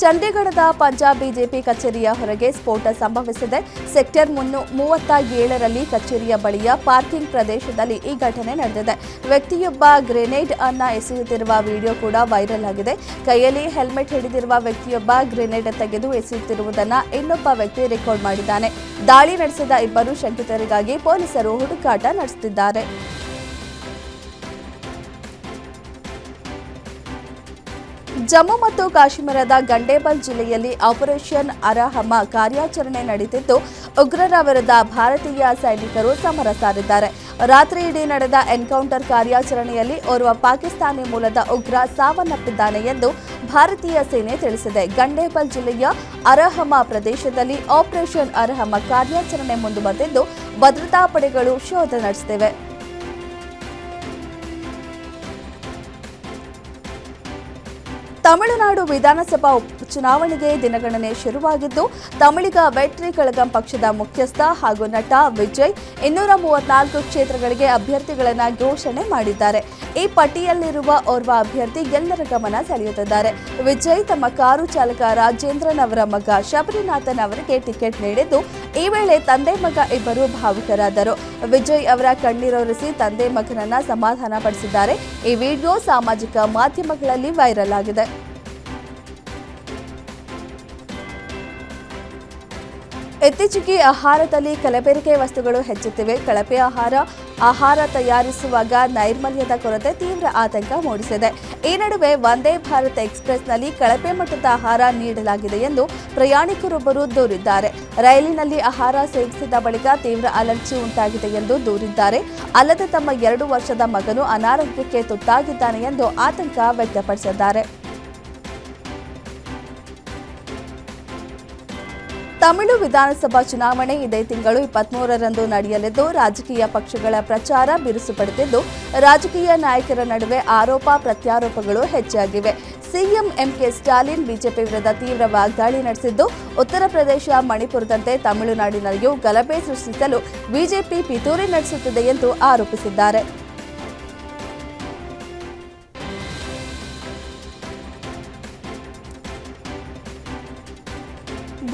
[SPEAKER 1] ಚಂಡೀಗಢದ ಪಂಜಾಬ್ ಬಿಜೆಪಿ ಕಚೇರಿಯ ಹೊರಗೆ ಸ್ಫೋಟ ಸಂಭವಿಸಿದೆ. ಸೆಕ್ಟರ್ 37ರಲ್ಲಿ ಕಚೇರಿಯ ಬಳಿಯ ಪಾರ್ಕಿಂಗ್ ಪ್ರದೇಶದಲ್ಲಿ ಈ ಘಟನೆ ನಡೆದಿದೆ. ವ್ಯಕ್ತಿಯೊಬ್ಬ ಗ್ರೆನೇಡ್ ಅನ್ನ ಎಸೆಯುತ್ತಿರುವ ವಿಡಿಯೋ ಕೂಡ ವೈರಲ್ ಆಗಿದೆ. ಕೈಯಲ್ಲಿ ಹೆಲ್ಮೆಟ್ ಹಿಡಿದಿರುವ ವ್ಯಕ್ತಿಯೊಬ್ಬ ಗ್ರೆನೇಡ್ ತೆಗೆದು ಎಸೆಯುತ್ತಿರುವುದನ್ನು ಇನ್ನೊಬ್ಬ ವ್ಯಕ್ತಿ ರೆಕಾರ್ಡ್ ಮಾಡಿದ್ದಾನೆ. ದಾಳಿ ನಡೆಸಿದ ಇಬ್ಬರು ಶಂಕಿತರಿಗಾಗಿ ಪೊಲೀಸರು ಹುಡುಕಾಟ ನಡೆಸುತ್ತಿದ್ದಾರೆ. ಜಮ್ಮು ಮತ್ತು ಕಾಶ್ಮೀರದ ಗಂಡೇಬಲ್ ಜಿಲ್ಲೆಯಲ್ಲಿ ಆಪರೇಷನ್ ಅರಹಮ ಕಾರ್ಯಾಚರಣೆ ನಡೆದಿದ್ದು, ಉಗ್ರರ ವಿರುದ್ಧ ಭಾರತೀಯ ಸೈನಿಕರು ಸಮರ ಸಾರಿದ್ದಾರೆ. ರಾತ್ರಿ ಇಡೀ ನಡೆದ ಎನ್ಕೌಂಟರ್ ಕಾರ್ಯಾಚರಣೆಯಲ್ಲಿ ಓರ್ವ ಪಾಕಿಸ್ತಾನಿ ಮೂಲದ ಉಗ್ರ ಸಾವನ್ನಪ್ಪಿದ್ದಾನೆ ಎಂದು ಭಾರತೀಯ ಸೇನೆ ತಿಳಿಸಿದೆ. ಗಂಡೇಬಲ್ ಜಿಲ್ಲೆಯ ಅರಹಮ ಪ್ರದೇಶದಲ್ಲಿ ಆಪರೇಷನ್ ಅರಹಮ ಕಾರ್ಯಾಚರಣೆ ಮುಂದುವರೆದಿದ್ದು, ಭದ್ರತಾ ಪಡೆಗಳು ಶೋಧ ನಡೆಸುತ್ತಿವೆ. ತಮಿಳುನಾಡು ವಿಧಾನಸಭಾ ಚುನಾವಣೆಗೆ ದಿನಗಣನೆ ಶುರುವಾಗಿದ್ದು, ತಮಿಳಿಗ ವೆಟ್ರಿ ಕಳಗಂ ಪಕ್ಷದ ಮುಖ್ಯಸ್ಥ ಹಾಗೂ ನಟ ವಿಜಯ್ 234 ಕ್ಷೇತ್ರಗಳಿಗೆ ಅಭ್ಯರ್ಥಿಗಳನ್ನು ಘೋಷಣೆ ಮಾಡಿದ್ದಾರೆ. ಈ ಪಟ್ಟಿಯಲ್ಲಿರುವ ಓರ್ವ ಅಭ್ಯರ್ಥಿ ಎಲ್ಲರ ಗಮನ ಸೆಳೆಯುತ್ತಿದ್ದಾರೆ. ವಿಜಯ್ ತಮ್ಮ ಕಾರು ಚಾಲಕ ರಾಜೇಂದ್ರನ್ ಅವರ ಮಗ ಶಬರಿನಾಥನ್ ಅವರಿಗೆ ಟಿಕೆಟ್ ನೀಡಿದ್ದು, ಈ ವೇಳೆ ತಂದೆ ಮಗ ಇಬ್ಬರು ಭಾವುಕರಾದರು. ವಿಜಯ್ ಅವರ ಕಣ್ಣೀರೊರೆಸಿ ತಂದೆ ಮಗನನ್ನ ಸಮಾಧಾನ ಪಡಿಸಿದ್ದಾರೆ. ಈ ವಿಡಿಯೋ ಸಾಮಾಜಿಕ ಮಾಧ್ಯಮಗಳಲ್ಲಿ ವೈರಲ್ ಆಗಿದೆ. ಇತ್ತೀಚೆಗೆ ಆಹಾರದಲ್ಲಿ ಕಲಬೆರಕೆ ವಸ್ತುಗಳು ಹೆಚ್ಚುತ್ತಿವೆ. ಕಳಪೆ ಆಹಾರ ತಯಾರಿಸುವಾಗ ನೈರ್ಮಲ್ಯದ ಕೊರತೆ ತೀವ್ರ ಆತಂಕ ಮೂಡಿಸಿದೆ. ಈ ನಡುವೆ ವಂದೇ ಭಾರತ್ ಎಕ್ಸ್‌ಪ್ರೆಸ್‌ನಲ್ಲಿ ಕಳಪೆ ಮಟ್ಟದ ಆಹಾರ ನೀಡಲಾಗಿದೆ ಎಂದು ಪ್ರಯಾಣಿಕರೊಬ್ಬರು ದೂರಿದ್ದಾರೆ. ರೈಲಿನಲ್ಲಿ ಆಹಾರ ಸೇವಿಸಿದ ಬಳಿಕ ತೀವ್ರ ಅಲರ್ಜಿ ಉಂಟಾಗಿದೆ ಎಂದು ದೂರಿದ್ದಾರೆ. ಅಲ್ಲದೆ ತಮ್ಮ 2 ವರ್ಷದ ಮಗನು ಅನಾರೋಗ್ಯಕ್ಕೆ ತುತ್ತಾಗಿದ್ದಾನೆ ಎಂದು ಆತಂಕ ವ್ಯಕ್ತಪಡಿಸಿದ್ದಾರೆ. ತಮಿಳು ವಿಧಾನಸಭಾ ಚುನಾವಣೆ ಇದೇ ತಿಂಗಳು 23ರಂದು ನಡೆಯಲಿದ್ದು, ರಾಜಕೀಯ ಪಕ್ಷಗಳ ಪ್ರಚಾರ ಬಿರುಸು ಪಡೆದಿದ್ದು, ರಾಜಕೀಯ ನಾಯಕರ ನಡುವೆ ಆರೋಪ ಪ್ರತ್ಯಾರೋಪಗಳು ಹೆಚ್ಚಾಗಿವೆ. ಸಿಎಂ ಎಂಕೆ ಸ್ಟಾಲಿನ್ ಬಿಜೆಪಿ ವಿರುದ್ಧ ತೀವ್ರ ವಾಗ್ದಾಳಿ ನಡೆಸಿದ್ದು, ಉತ್ತರ ಪ್ರದೇಶ, ಮಣಿಪುರದಂತೆ ತಮಿಳುನಾಡಿನಲ್ಲಿಯೂ ಗಲಭೆ ಸೃಷ್ಟಿಸಲು ಬಿಜೆಪಿ ಪಿತೂರಿ ನಡೆಸುತ್ತಿದೆ ಎಂದು ಆರೋಪಿಸಿದ್ದಾರೆ.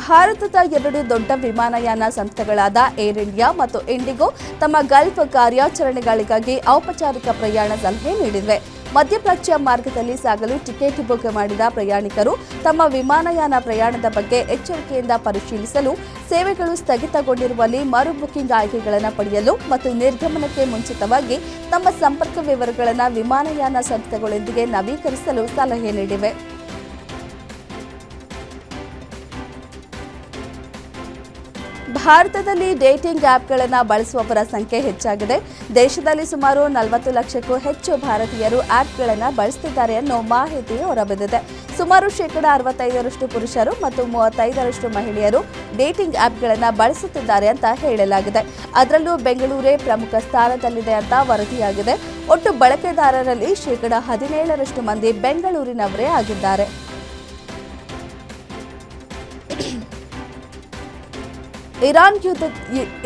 [SPEAKER 1] ಭಾರತದ 2 ದೊಡ್ಡ ವಿಮಾನಯಾನ ಸಂಸ್ಥೆಗಳಾದ ಏರ್ ಇಂಡಿಯಾ ಮತ್ತು ಇಂಡಿಗೋ ತಮ್ಮ ಗಲ್ಫ್ ಕಾರ್ಯಾಚರಣೆಗಳಿಗಾಗಿ ಔಪಚಾರಿಕ ಪ್ರಯಾಣ ಸಲಹೆ ನೀಡಿವೆ. ಮಧ್ಯಪ್ರಾಚ್ಯ ಮಾರ್ಗದಲ್ಲಿ ಸಾಗಲು ಟಿಕೆಟ್ ಬುಕ್ ಮಾಡಿದ ಪ್ರಯಾಣಿಕರು ತಮ್ಮ ವಿಮಾನಯಾನ ಪ್ರಯಾಣದ ಬಗ್ಗೆ ಎಚ್ಚರಿಕೆಯಿಂದ ಪರಿಶೀಲಿಸಲು, ಸೇವೆಗಳು ಸ್ಥಗಿತಗೊಂಡಿರುವಲ್ಲಿ ಮರು ಬುಕಿಂಗ್ ಆಯ್ಕೆಗಳನ್ನು ಪಡೆಯಲು ಮತ್ತು ನಿರ್ಗಮನಕ್ಕೆ ಮುಂಚಿತವಾಗಿ ತಮ್ಮ ಸಂಪರ್ಕ ವಿವರಗಳನ್ನು ವಿಮಾನಯಾನ ಸಂಸ್ಥೆಗಳೊಂದಿಗೆ ನವೀಕರಿಸಲು ಸಲಹೆ ನೀಡಿವೆ. ಭಾರತದಲ್ಲಿ ಡೇಟಿಂಗ್ ಆ್ಯಪ್ಗಳನ್ನು ಬಳಸುವವರ ಸಂಖ್ಯೆ ಹೆಚ್ಚಾಗಿದೆ. ದೇಶದಲ್ಲಿ ಸುಮಾರು 40 ಲಕ್ಷಕ್ಕೂ ಹೆಚ್ಚು ಭಾರತೀಯರು ಆ್ಯಪ್ಗಳನ್ನು ಬಳಸುತ್ತಿದ್ದಾರೆ ಅನ್ನೋ ಮಾಹಿತಿ ಹೊರಬಿದ್ದಿದೆ. ಸುಮಾರು 65% ಪುರುಷರು ಮತ್ತು 35% ಮಹಿಳೆಯರು ಡೇಟಿಂಗ್ ಆ್ಯಪ್ಗಳನ್ನು ಬಳಸುತ್ತಿದ್ದಾರೆ ಅಂತ ಹೇಳಲಾಗಿದೆ. ಅದರಲ್ಲೂ ಬೆಂಗಳೂರೇ ಪ್ರಮುಖ ಸ್ಥಾನದಲ್ಲಿದೆ ಅಂತ ವರದಿಯಾಗಿದೆ. ಒಟ್ಟು ಬಳಕೆದಾರರಲ್ಲಿ 17% ಮಂದಿ ಬೆಂಗಳೂರಿನವರೇ ಆಗಿದ್ದಾರೆ.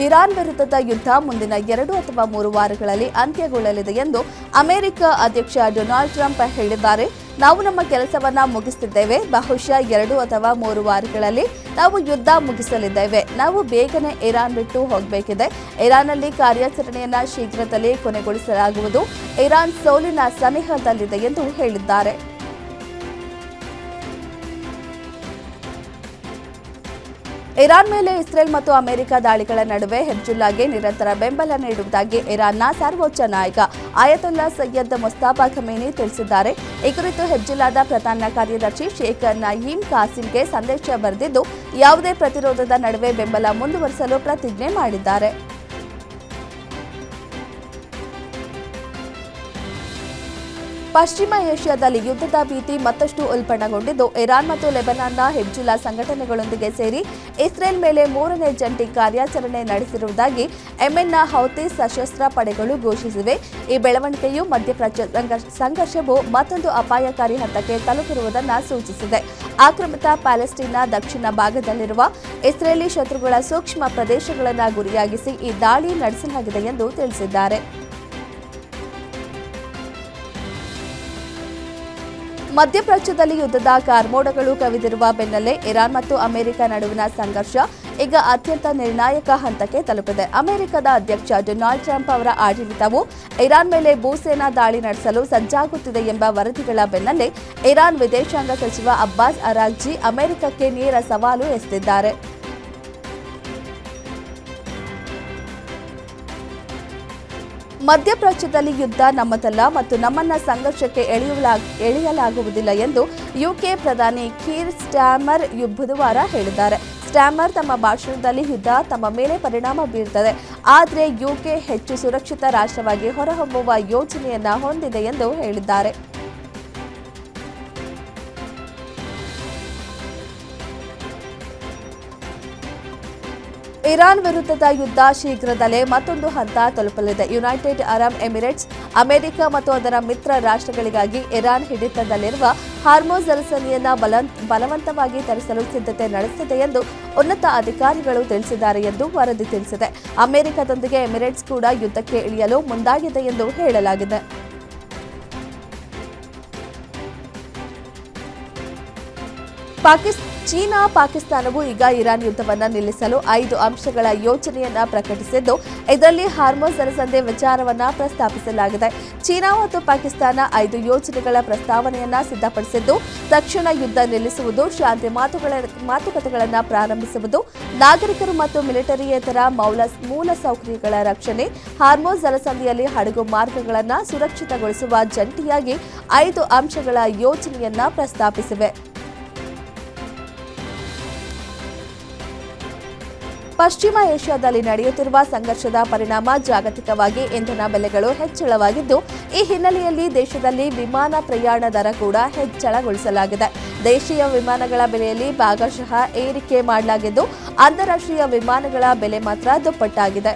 [SPEAKER 1] ಇರಾನ್ ವಿರುದ್ಧದ ಯುದ್ಧ ಮುಂದಿನ 2 ಅಥವಾ 3 ವಾರಗಳಲ್ಲಿ ಅಂತ್ಯಗೊಳ್ಳಲಿದೆ ಎಂದು ಅಮೆರಿಕ ಅಧ್ಯಕ್ಷ ಡೊನಾಲ್ಡ್ ಟ್ರಂಪ್ ಹೇಳಿದ್ದಾರೆ. ನಾವು ನಮ್ಮ ಕೆಲಸವನ್ನ ಮುಗಿಸುತ್ತಿದ್ದೇವೆ. ಬಹುಶಃ 2 ಅಥವಾ 3 ವಾರಗಳಲ್ಲಿ ನಾವು ಯುದ್ಧ ಮುಗಿಸಲಿದ್ದೇವೆ. ನಾವು ಬೇಗನೆ ಇರಾನ್ ಬಿಟ್ಟು ಹೋಗಬೇಕಿದೆ. ಇರಾನ್ನಲ್ಲಿ ಕಾರ್ಯಾಚರಣೆಯನ್ನ ಶೀಘ್ರದಲ್ಲೇ ಕೊನೆಗೊಳಿಸಲಾಗುವುದು. ಇರಾನ್ ಸೋಲಿನ ಸನಿಹದಲ್ಲಿದೆ ಎಂದು ಹೇಳಿದ್ದಾರೆ. ಇರಾನ್ ಮೇಲೆ ಇಸ್ರೇಲ್ ಮತ್ತು ಅಮೆರಿಕ ದಾಳಿಗಳ ನಡುವೆ ಹೆಜ್ಬುಲ್ಲಾಗೆ ನಿರಂತರ ಬೆಂಬಲ ನೀಡುವುದಾಗಿ ಇರಾನ್ನ ಸರ್ವೋಚ್ಚ ನಾಯಕ ಆಯತೊಲ್ಲಾ ಸೈಯದ್ ಮುಸ್ತಫಾ ಖಮೇನಿ ತಿಳಿಸಿದ್ದಾರೆ. ಈ ಕುರಿತು ಹೆಜ್ಬುಲ್ಲಾದ ಪ್ರಧಾನ ಕಾರ್ಯದರ್ಶಿ ಶೇಖ್ ನಯೀಮ್ ಕಾಸಿಮ್ಗೆ ಸಂದೇಶ ಬರೆದಿದ್ದು, ಯಾವುದೇ ಪ್ರತಿರೋಧದ ನಡುವೆ ಬೆಂಬಲ ಮುಂದುವರಿಸಲು ಪ್ರತಿಜ್ಞೆ ಮಾಡಿದ್ದಾರೆ. ಪಶ್ಚಿಮ ಏಷ್ಯಾದಲ್ಲಿ ಯುದ್ಧದ ಭೀತಿ ಮತ್ತಷ್ಟು ಉಲ್ಬಣಗೊಂಡಿದ್ದು, ಇರಾನ್ ಮತ್ತು ಲೆಬನಾನ್ನ ಹೆಜ್ಬುಲ್ಲಾ ಸಂಘಟನೆಗಳೊಂದಿಗೆ ಸೇರಿ ಇಸ್ರೇಲ್ ಮೇಲೆ 3ನೇ ಜಂಟಿ ಕಾರ್ಯಾಚರಣೆ ನಡೆಸಿರುವುದಾಗಿ ಯೆಮೆನ್ನ ಹೌತಿ ಸಶಸ್ತ್ರ ಪಡೆಗಳು ಘೋಷಿಸಿವೆ. ಈ ಬೆಳವಣಿಗೆಯು ಮಧ್ಯಪ್ರಾಚ್ಯ ಸಂಘರ್ಷವು ಮತ್ತೊಂದು ಅಪಾಯಕಾರಿ ಹಂತಕ್ಕೆ ತಲುಪಿರುವುದನ್ನು ಸೂಚಿಸಿದೆ. ಆಕ್ರಮಿತ ಪ್ಯಾಲೆಸ್ಟೈನ್ನ ದಕ್ಷಿಣ ಭಾಗದಲ್ಲಿರುವ ಇಸ್ರೇಲಿ ಶತ್ರುಗಳ ಸೂಕ್ಷ್ಮ ಪ್ರದೇಶಗಳನ್ನು ಗುರಿಯಾಗಿಸಿ ಈ ದಾಳಿ ನಡೆಸಲಾಗಿದೆ ಎಂದು ತಿಳಿಸಿದ್ದಾರೆ. ಮಧ್ಯಪ್ರಾಚ್ಯದಲ್ಲಿ ಯುದ್ಧದ ಕಾರ್ಮೋಡಗಳು ಕವಿದಿರುವ ಬೆನ್ನಲ್ಲೇ ಇರಾನ್ ಮತ್ತು ಅಮೆರಿಕ ನಡುವಿನ ಸಂಘರ್ಷ ಈಗ ಅತ್ಯಂತ ನಿರ್ಣಾಯಕ ಹಂತಕ್ಕೆ ತಲುಪಿದೆ. ಅಮೆರಿಕದ ಅಧ್ಯಕ್ಷ ಡೊನಾಲ್ಡ್ ಟ್ರಂಪ್ ಅವರ ಆಡಳಿತವು ಇರಾನ್ ಮೇಲೆ ಭೂಸೇನಾ ದಾಳಿ ನಡೆಸಲು ಸಜ್ಜಾಗುತ್ತಿದೆ ಎಂಬ ವರದಿಗಳ ಬೆನ್ನಲ್ಲೇ ಇರಾನ್ ವಿದೇಶಾಂಗ ಸಚಿವ ಅಬ್ಬಾಸ್ ಅರಾಗ್ಜಿ ಅಮೆರಿಕಕ್ಕೆ ನೇರ ಸವಾಲು ಎಸೆದಿದ್ದಾರೆ. ಮಧ್ಯಪ್ರಾಚ್ಯದಲ್ಲಿ ಯುದ್ಧ ನಮ್ಮದಲ್ಲ ಮತ್ತು ನಮ್ಮನ್ನ ಸಂಘರ್ಷಕ್ಕೆ ಎಳೆಯಲಾಗುವುದಿಲ್ಲ ಎಂದು ಯುಕೆ ಪ್ರಧಾನಿ ಕೀರ್ ಸ್ಟಾರ್ಮರ್ ಬುಧವಾರ ಹೇಳಿದ್ದಾರೆ. ಸ್ಟಾರ್ಮರ್ ತಮ್ಮ ಭಾಷಣದಲ್ಲಿ ಯುದ್ಧ ತಮ್ಮ ಮೇಲೆ ಪರಿಣಾಮ ಬೀರುತ್ತದೆ, ಆದರೆ ಯುಕೆ ಹೆಚ್ಚು ಸುರಕ್ಷಿತ ರಾಷ್ಟ್ರವಾಗಿ ಹೊರಹೊಮ್ಮುವ ಯೋಜನೆಯನ್ನ ಹೊಂದಿದೆ ಎಂದು ಹೇಳಿದ್ದಾರೆ. ಇರಾನ್ ವಿರುದ್ಧದ ಯುದ್ಧ ಶೀಘ್ರದಲ್ಲೇ ಮತ್ತೊಂದು ಹಂತ ತಲುಪಲಿದೆ. ಯುನೈಟೆಡ್ ಅರಬ್ ಎಮಿರೇಟ್ಸ್, ಅಮೆರಿಕ ಮತ್ತು ಅದರ ಮಿತ್ರ ರಾಷ್ಟ್ರಗಳಿಗಾಗಿ ಇರಾನ್ ಹಿಡಿತದಲ್ಲಿರುವ ಹಾರ್ಮುಜ್ ಜಲಸಂಧಿಯನ್ನ ಬಲವಂತವಾಗಿ ತರಿಸಲು ಸಿದ್ಧತೆ ನಡೆಸಿದೆ ಎಂದು ಉನ್ನತ ಅಧಿಕಾರಿಗಳು ತಿಳಿಸಿದ್ದಾರೆ ಎಂದು ವರದಿ ತಿಳಿಸಿದೆ. ಅಮೆರಿಕದೊಂದಿಗೆ ಎಮಿರೇಟ್ಸ್ ಕೂಡ ಯುದ್ಧಕ್ಕೆ ಇಳಿಯಲು ಮುಂದಾಗಿದೆ ಎಂದು ಹೇಳಲಾಗಿದೆ. ಚೀನಾ ಪಾಕಿಸ್ತಾನವು ಈಗ ಇರಾನ್ ಯುದ್ಧವನ್ನು ನಿಲ್ಲಿಸಲು 5 ಅಂಶಗಳ ಯೋಜನೆಯನ್ನ ಪ್ರಕಟಿಸಿದ್ದು, ಇದರಲ್ಲಿ ಹಾರ್ಮುಜ್ ಜಲಸಂಧಿ ವಿಚಾರವನ್ನ ಪ್ರಸ್ತಾಪಿಸಲಾಗಿದೆ. ಚೀನಾ ಮತ್ತು ಪಾಕಿಸ್ತಾನ 5 ಯೋಜನೆಗಳ ಪ್ರಸ್ತಾವನೆಯನ್ನ ಸಿದ್ಧಪಡಿಸಿದ್ದು, ತಕ್ಷಣ ಯುದ್ಧ ನಿಲ್ಲಿಸುವುದು, ಶಾಂತಿ ಮಾತುಕತೆಗಳನ್ನು ಪ್ರಾರಂಭಿಸುವುದು, ನಾಗರಿಕರು ಮತ್ತು ಮಿಲಿಟರಿಯೇತರ ಮೂಲಸೌಕರ್ಯಗಳ ರಕ್ಷಣೆ, ಹಾರ್ಮುಜ್ ಜಲಸಂಧಿಯಲ್ಲಿ ಹಡಗು ಮಾರ್ಗಗಳನ್ನು ಸುರಕ್ಷಿತಗೊಳಿಸುವ ಜಂಟಿಯಾಗಿ 5 ಅಂಶಗಳ ಯೋಜನೆಯನ್ನ ಪ್ರಸ್ತಾಪಿಸಿವೆ. ಪಶ್ಚಿಮ ಏಷ್ಯಾದಲ್ಲಿ ನಡೆಯುತ್ತಿರುವ ಸಂಘರ್ಷದ ಪರಿಣಾಮ ಜಾಗತಿಕವಾಗಿ ಇಂಧನ ಬೆಲೆಗಳು ಹೆಚ್ಚಳವಾಗಿದ್ದು, ಈ ಹಿನ್ನೆಲೆಯಲ್ಲಿ ದೇಶದಲ್ಲಿ ವಿಮಾನ ಪ್ರಯಾಣ ದರ ಕೂಡ ಹೆಚ್ಚಳಗೊಳಿಸಲಾಗಿದೆ. ದೇಶೀಯ ವಿಮಾನಗಳ ಬೆಲೆಯಲ್ಲಿ ಭಾಗಶಃ ಏರಿಕೆ ಮಾಡಲಾಗಿದ್ದು, ಅಂತಾರಾಷ್ಟ್ರೀಯ ವಿಮಾನಗಳ ಬೆಲೆ ಮಾತ್ರ ದುಪ್ಪಟ್ಟಾಗಿದೆ.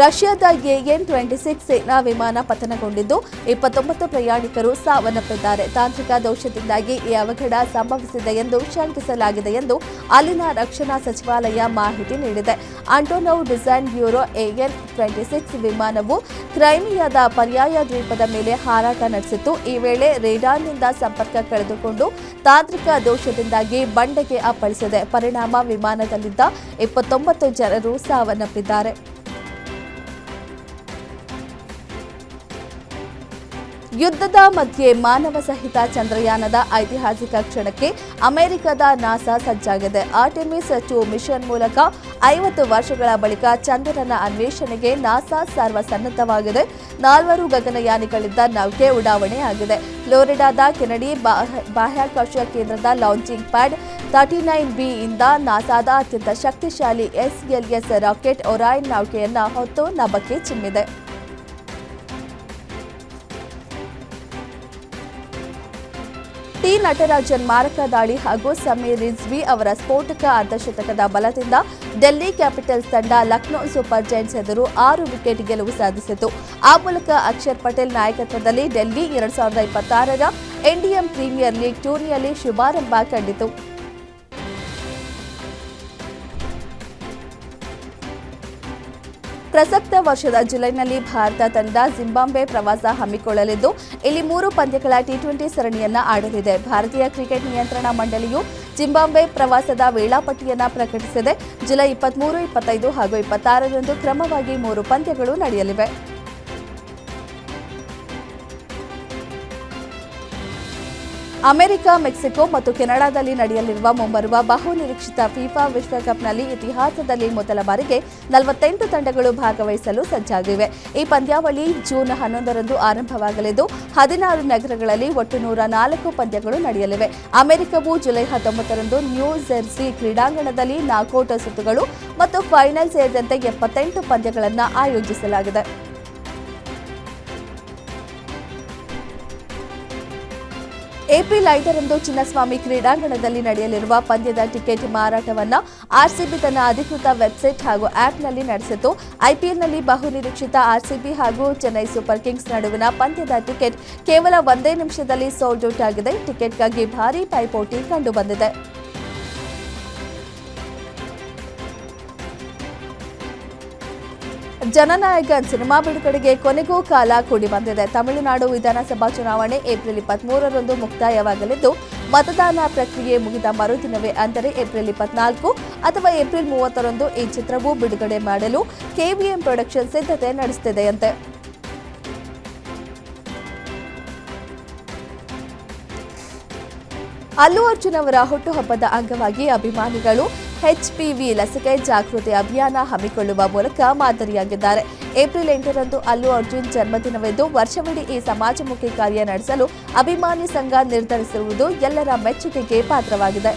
[SPEAKER 1] ರಷ್ಯಾದ AN-26 ಸೇನಾ ವಿಮಾನ ಪತನಗೊಂಡಿದ್ದು 29 ಪ್ರಯಾಣಿಕರು ಸಾವನ್ನಪ್ಪಿದ್ದಾರೆ. ತಾಂತ್ರಿಕ ದೋಷದಿಂದಾಗಿ ಈ ಅವಘಡ ಸಂಭವಿಸಿದೆ ಎಂದು ಶಂಕಿಸಲಾಗಿದೆ ಎಂದು ಅಲ್ಲಿನ ರಕ್ಷಣಾ ಸಚಿವಾಲಯ ಮಾಹಿತಿ ನೀಡಿದೆ. ಆಂಟೋನೋವ್ ಡಿಸೈನ್ ಬ್ಯೂರೋ AN-26 ವಿಮಾನವು ಕ್ರೈಮಿಯಾದ ಪರ್ಯಾಯ ದ್ವೀಪದ ಮೇಲೆ ಹಾರಾಟ ನಡೆಸಿತ್ತು. ಈ ವೇಳೆ ರೇಡಾರ್ನಿಂದ ಸಂಪರ್ಕ ಕಳೆದುಕೊಂಡು ತಾಂತ್ರಿಕ ದೋಷದಿಂದಾಗಿ ಬಂಡೆಗೆ ಅಪ್ಪಳಿಸಿದೆ. ಪರಿಣಾಮ ವಿಮಾನದಲ್ಲಿದ್ದ 29 ಜನರು ಸಾವನ್ನಪ್ಪಿದ್ದಾರೆ. ಯುದ್ಧದ ಮಧ್ಯೆ ಮಾನವ ಸಹಿತ ಚಂದ್ರಯಾನದ ಐತಿಹಾಸಿಕ ಕ್ಷಣಕ್ಕೆ ಅಮೆರಿಕದ ನಾಸಾ ಸಜ್ಜಾಗಿದೆ. ಆರ್ಟೆಮಿಸ್ 2 ಮಿಷನ್ ಮೂಲಕ 50 ವರ್ಷಗಳ ಬಳಿಕ ಚಂದ್ರನ ಅನ್ವೇಷಣೆಗೆ ನಾಸಾ ಸರ್ವಸನ್ನದ್ಧವಾಗಿದೆ. 4 ಗಗನಯಾನಿಗಳಿಂದ ನೌಕೆ ಉಡಾವಣೆಯಾಗಿದೆ. ಫ್ಲೋರಿಡಾದ ಕೆನಡಿ ಬಾಹ್ಯಾಕಾಶ ಕೇಂದ್ರದ ಲಾಂಚಿಂಗ್ ಪ್ಯಾಡ್ 39B ಇಂದ ನಾಸಾದ ಅತ್ಯಂತ ಶಕ್ತಿಶಾಲಿ SLS ರಾಕೆಟ್ ಒರೈನ್ ನೌಕೆಯನ್ನ ಹೊತ್ತು ನಭಕ್ಕೆ ಚಿಮ್ಮಿದೆ. ಟಿ ನಟರಾಜನ್ ಮಾರಕ ದಾಳಿ ಹಾಗೂ ಸಮೀರ್ ರಿಜ್ವಿ ಅವರ ಸ್ಫೋಟಕ ಅರ್ಧಶತಕದ ಬಲದಿಂದ ಡೆಲ್ಲಿ ಕ್ಯಾಪಿಟಲ್ಸ್ ತಂಡ ಲಕ್ನೋ ಸೂಪರ್ ಜೈಂಟ್ಸ್ ಎದುರು 6 ವಿಕೆಟ್ ಗೆಲುವು ಸಾಧಿಸಿತು. ಆ ಮೂಲಕ ಅಕ್ಷರ್ ಪಟೇಲ್ ನಾಯಕತ್ವದಲ್ಲಿ ಡೆಲ್ಲಿ 2026ರ ಇಂಡಿಯನ್ ಪ್ರೀಮಿಯರ್ ಲೀಗ್ ಟೂರ್ನಿಯಲ್ಲಿ ಶುಭಾರಂಭ ಕಂಡಿತು. ಪ್ರಸಕ್ತ ವರ್ಷದ ಜುಲೈನಲ್ಲಿ ಭಾರತ ತಂಡ ಜಿಂಬಾಬ್ವೆ ಪ್ರವಾಸ ಹಮ್ಮಿಕೊಳ್ಳಲಿದ್ದು, ಇಲ್ಲಿ 3 ಪಂದ್ಯಗಳ ಟಿ20 ಸರಣಿಯನ್ನ ಆಡಲಿದೆ. ಭಾರತೀಯ ಕ್ರಿಕೆಟ್ ನಿಯಂತ್ರಣ ಮಂಡಳಿಯು ಜಿಂಬಾಬ್ವೆ ಪ್ರವಾಸದ ವೇಳಾಪಟ್ಟಿಯನ್ನ ಪ್ರಕಟಿಸಿದೆ. ಜುಲೈ 23, 25 ಹಾಗೂ 26ರಂದು ಕ್ರಮವಾಗಿ 3 ಪಂದ್ಯಗಳು ನಡೆಯಲಿವೆ. ಅಮೆರಿಕ, ಮೆಕ್ಸಿಕೋ ಮತ್ತು ಕೆನಡಾದಲ್ಲಿ ನಡೆಯಲಿರುವ ಮುಂಬರುವ ಬಹುನಿರೀಕ್ಷಿತ ಫಿಫಾ ವಿಶ್ವಕಪ್ನಲ್ಲಿ ಇತಿಹಾಸದಲ್ಲಿ ಮೊದಲ ಬಾರಿಗೆ 48 ತಂಡಗಳು ಭಾಗವಹಿಸಲು ಸಜ್ಜಾಗಿವೆ. ಈ ಪಂದ್ಯಾವಳಿ ಜೂನ್ 11ರಂದು ಆರಂಭವಾಗಲಿದ್ದು 16 ನಗರಗಳಲ್ಲಿ ಒಟ್ಟು 104 ಪಂದ್ಯಗಳು ನಡೆಯಲಿವೆ. ಅಮೆರಿಕವು ಜುಲೈ 19ರಂದು ನ್ಯೂ ಜೆರ್ಸಿ ಕ್ರೀಡಾಂಗಣದಲ್ಲಿ ನಾಕೌಟ್ ಸುತ್ತುಗಳು ಮತ್ತು ಫೈನಲ್ ಸೇರಿದಂತೆ 78 ಪಂದ್ಯಗಳನ್ನು ಆಯೋಜಿಸಲಾಗಿದೆ. ಏಪ್ರಿಲ್ 5ರಂದು ಚಿನ್ನಸ್ವಾಮಿ ಕ್ರೀಡಾಂಗಣದಲ್ಲಿ ನಡೆಯಲಿರುವ ಪಂದ್ಯದ ಟಿಕೆಟ್ ಮಾರಾಟವನ್ನು ಆರ್ಸಿಬಿ ತನ್ನ ಅಧಿಕೃತ ವೆಬ್ಸೈಟ್ ಹಾಗೂ ಆಪ್ನಲ್ಲಿ ನಡೆಸಿತು. ಐಪಿಎಲ್ನಲ್ಲಿ ಬಹುನಿರೀಕ್ಷಿತ ಆರ್ಸಿಬಿ ಹಾಗೂ ಚೆನ್ನೈ ಸೂಪರ್ ಕಿಂಗ್ಸ್ ನಡುವಿನ ಪಂದ್ಯದ ಟಿಕೆಟ್ ಕೇವಲ 1 ನಿಮಿಷದಲ್ಲಿ ಸೋಲ್ಡ್ ಔಟ್ ಆಗಿದೆ. ಟಿಕೆಟ್ಗಾಗಿ ಭಾರೀ ಪೈಪೋಟಿ ಕಂಡುಬಂದಿದೆ. ಜನನಾಯಕನ್ ಸಿನಿಮಾ ಬಿಡುಗಡೆಗೆ ಕೊನೆಗೂ ಕಾಲ ಕೂಡಿ ಬಂದಿದೆ. ತಮಿಳುನಾಡು ವಿಧಾನಸಭಾ ಚುನಾವಣೆ ಏಪ್ರಿಲ್ 23ರಂದು ಮುಕ್ತಾಯವಾಗಲಿದ್ದು, ಮತದಾನ ಪ್ರಕ್ರಿಯೆ ಮುಗಿದ ಮರುದಿನವೇ ಅಂದರೆ ಏಪ್ರಿಲ್ 24 ಅಥವಾ ಏಪ್ರಿಲ್ 30ರಂದು ಈ ಚಿತ್ರವು ಬಿಡುಗಡೆ ಮಾಡಲು ಕೆವಿಎಂ ಪ್ರೊಡಕ್ಷನ್ ಸಿದ್ಧತೆ ನಡೆಸುತ್ತಿದೆಯಂತೆ. ಅಲ್ಲು ಅರ್ಜುನ್ ಅವರ ಹುಟ್ಟುಹಬ್ಬದ ಅಂಗವಾಗಿ ಅಭಿಮಾನಿಗಳು HPV ಲಸಿಕೆ ಜಾಗೃತಿ ಅಭಿಯಾನ ಹಮ್ಮಿಕೊಳ್ಳುವ ಮೂಲಕ ಮಾದರಿಯಾಗಿದ್ದಾರೆ. ಏಪ್ರಿಲ್ 8ರಂದು ಅಲ್ಲು ಅರ್ಜುನ್ ಜನ್ಮದಿನವೆಂದು ವರ್ಷವಿಡೀ ಈ ಸಮಾಜಮುಖಿ ಕಾರ್ಯ ನಡೆಸಲು ಅಭಿಮಾನಿ ಸಂಘ ನಿರ್ಧರಿಸಿರುವುದು ಎಲ್ಲರ ಮೆಚ್ಚುಗೆಗೆ ಪಾತ್ರವಾಗಿದೆ.